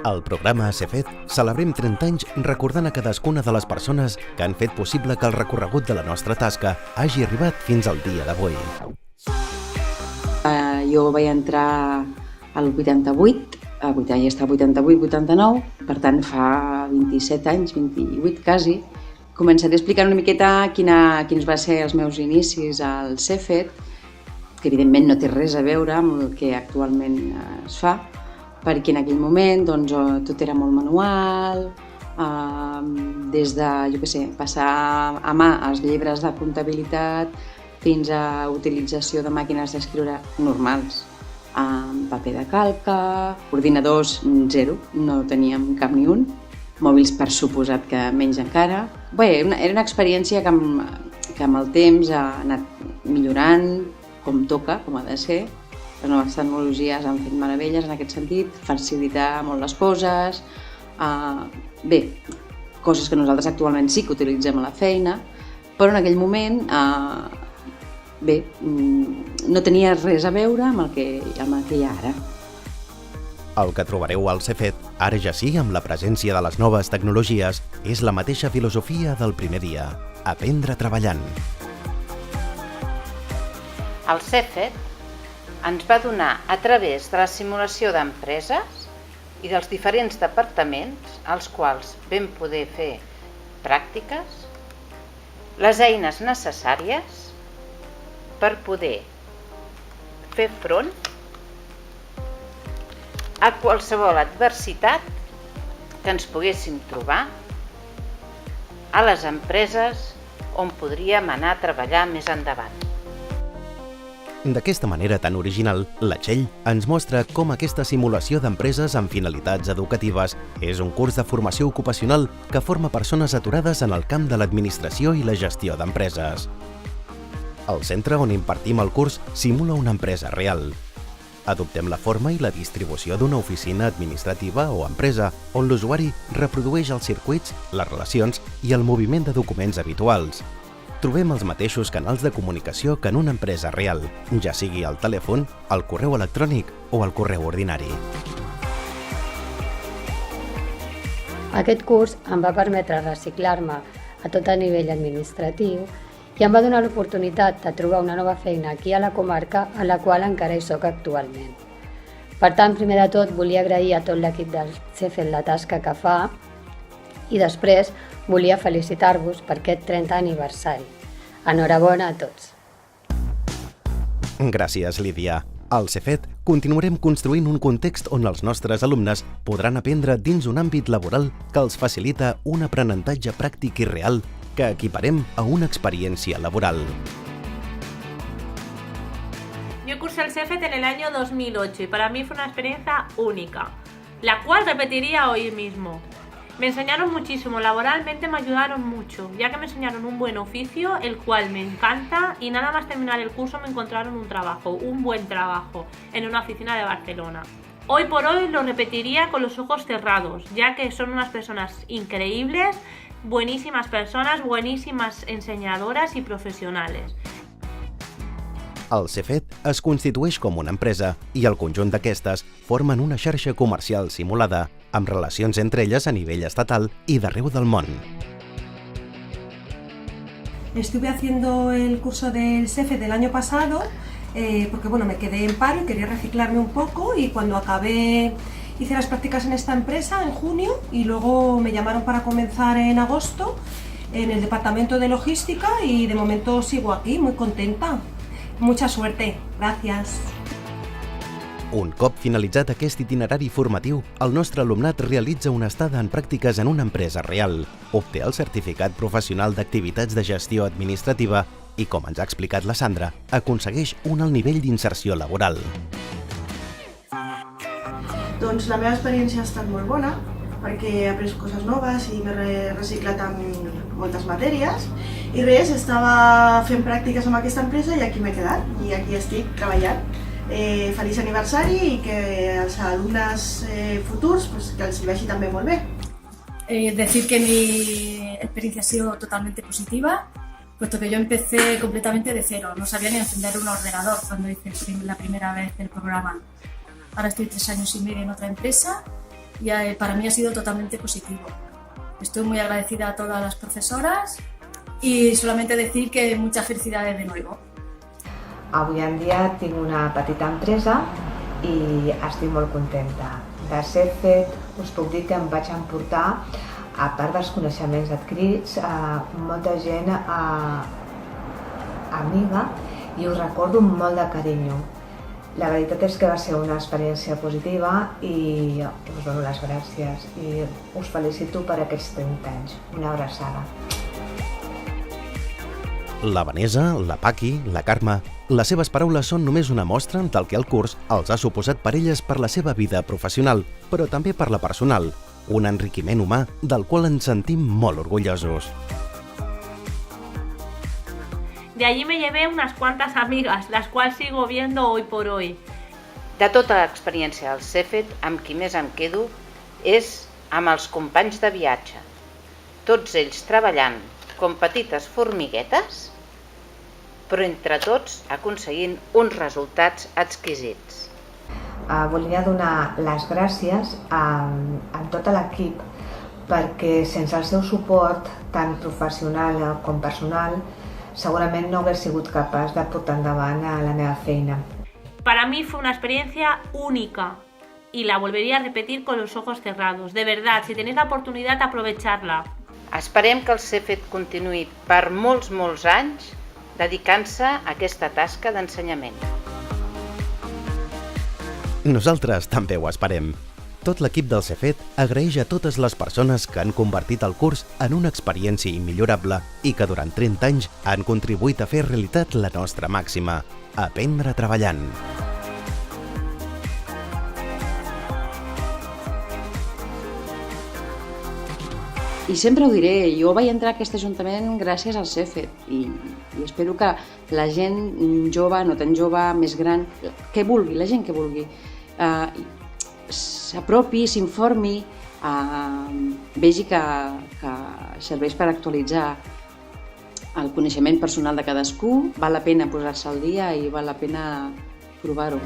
Al programa CEFET celebrem 30 anys recordant a cadascuna de les persones que han fet possible que el recorregut de la nostra tasca hagi arribat fins al dia d'avui. Jo vaig entrar al 88, ja està 88-89, per tant fa 27 anys, 28 quasi. Començaré explicant una miqueta quins van ser els meus inicis al CEFET, que evidentment no té res a veure amb el que actualment es fa, perquè en aquell moment tot era molt manual, des de passar a mà els llibres de comptabilitat fins a utilització de màquines d'escriure normals, amb paper de calca, ordinadors zero, no teníem cap ni un, mòbils per suposat que menys encara. Bé, era una experiència que amb el temps ha anat millorant com toca, com ha de ser. Les noves tecnologies han fet meravelles en aquest sentit, facilitar molt les coses. Bé, coses que nosaltres actualment sí que utilitzem a la feina, però en aquell moment no tenia res a veure amb el que hi ha ara. El que trobareu al CEFET, ara ja sí amb la presència de les noves tecnologies, és la mateixa filosofia del primer dia, aprendre treballant. El CEFET ens va donar, a través de la simulació d'empreses i dels diferents departaments als quals vam poder fer pràctiques, les eines necessàries per poder fer front a qualsevol adversitat que ens poguéssim trobar a les empreses on podríem anar a treballar més endavant. D'aquesta manera tan original, la Txell ens mostra com aquesta simulació d'empreses amb finalitats educatives és un curs de formació ocupacional que forma persones aturades en el camp de l'administració i la gestió d'empreses. El centre on impartim el curs simula una empresa real. Adoptem la forma i la distribució d'una oficina administrativa o empresa on l'usuari reprodueix els circuits, les relacions i el moviment de documents habituals. Trobem els mateixos canals de comunicació que en una empresa real, ja sigui el telèfon, el correu electrònic o el correu ordinari. Aquest curs em va permetre reciclar-me a tot a nivell administratiu i em va donar l'oportunitat de trobar una nova feina aquí a la comarca en la qual encara hi soc actualment. Per tant, primer de tot, volia agrair a tot l'equip del CEFET la tasca que fa i després volia felicitar-vos per aquest 30 aniversari. Enhorabona a tots. Gràcies, Lídia. Al CEFET continuarem construint un context on els nostres alumnes podran aprendre dins un àmbit laboral que els facilita un aprenentatge pràctic i real que equiparem a una experiència laboral. Yo cursé el CEFET en el año 2008 y para mí fue una experiencia única, la cual repetiría hoy mismo. Me enseñaron muchísimo, laboralmente me ayudaron mucho, ya que me enseñaron un buen oficio, el cual me encanta, y nada más terminar el curso me encontraron un buen trabajo, en una oficina de Barcelona. Hoy por hoy lo repetiría con los ojos cerrados, ya que son unas personas increíbles, buenísimas personas, buenísimas enseñadoras y profesionales. El CEFET es constitueix com una empresa i el conjunt d'aquestes formen una xarxa comercial simulada, amb relacions entre elles a nivell estatal i d'arreu del món. Estuve haciendo el curso del CEFET del año pasado porque me quedé en paro y quería reciclarme un poco, y cuando acabé hice las prácticas en esta empresa en junio y luego me llamaron para comenzar en agosto en el departamento de logística, y de momento sigo aquí muy contenta. Mucha suerte, gràcies. Un cop finalitzat aquest itinerari formatiu, el nostre alumnat realitza una estada en pràctiques en una empresa real, obté el certificat professional d'activitats de gestió administrativa i, com ens ha explicat la Sandra, aconsegueix un alt nivell d'inserció laboral. Doncs la meva experiència ha estat molt bona, perquè he après coses noves i m'he reciclat en moltes matèries. I res, estava fent pràctiques amb aquesta empresa i aquí m'he quedat, i aquí estic treballant. Feliç aniversari i que els alumnes futurs que els vagi també molt bé. Decir que mi experiencia ha sido totalmente positiva, puesto que yo empecé completamente de cero, no sabía ni encender un ordenador cuando hice la primera vez el programa. ahora estoy 3 años y medio en otra empresa y para mí ha sido totalmente positivo. Estoy muy agradecida a todas las profesoras y solamente decir que muchas felicidades de nuevo. Avui en dia tinc una petita empresa i estic molt contenta. De CEFET us puc dir que em vaig emportar, a part dels coneixements adquirits, molta gent amiga i us recordo amb molt de carinyo. La veritat és que va ser una experiència positiva i us dono les gràcies i us felicito per aquests 30 anys. Una abraçada. La Vanessa, la Paqui, la Carme... Les seves paraules són només una mostra del que el curs els ha suposat per elles per la seva vida professional, però també per la personal, un enriquiment humà del qual ens sentim molt orgullosos. De allí me llevé unas cuantas amigas, las cuales sigo viendo hoy por hoy. De tota l'experiència del CEFET, amb qui més em quedo és amb els companys de viatge. Tots ells treballant com petites formiguetes, però entre tots aconseguint uns resultats exquisits. Volia donar les gràcies a tot l'equip perquè sense el seu suport, tant professional com personal, segurament no hagués sigut capaç de portar endavant la meva feina. Para mí fue una experiencia única y la volvería a repetir con los ojos cerrados. De verdad, si tenéis la oportunidad, aprovecharla. Esperem que el CEFET continuï per molts anys dedicant-se a aquesta tasca d'ensenyament. Nosaltres també ho esperem. Tot l'equip del CEFET agraeix a totes les persones que han convertit el curs en una experiència immillorable i que durant 30 anys han contribuït a fer realitat la nostra màxima: aprendre treballant. I sempre ho diré, jo vaig entrar a aquest ajuntament gràcies al CEFET i espero que la gent jove, no tan jove, més gran, que vulgui, la gent que vulgui, s'apropi, s'informi, vegi que serveix per actualitzar el coneixement personal de cadascú, val la pena posar-se al dia i val la pena provar-ho.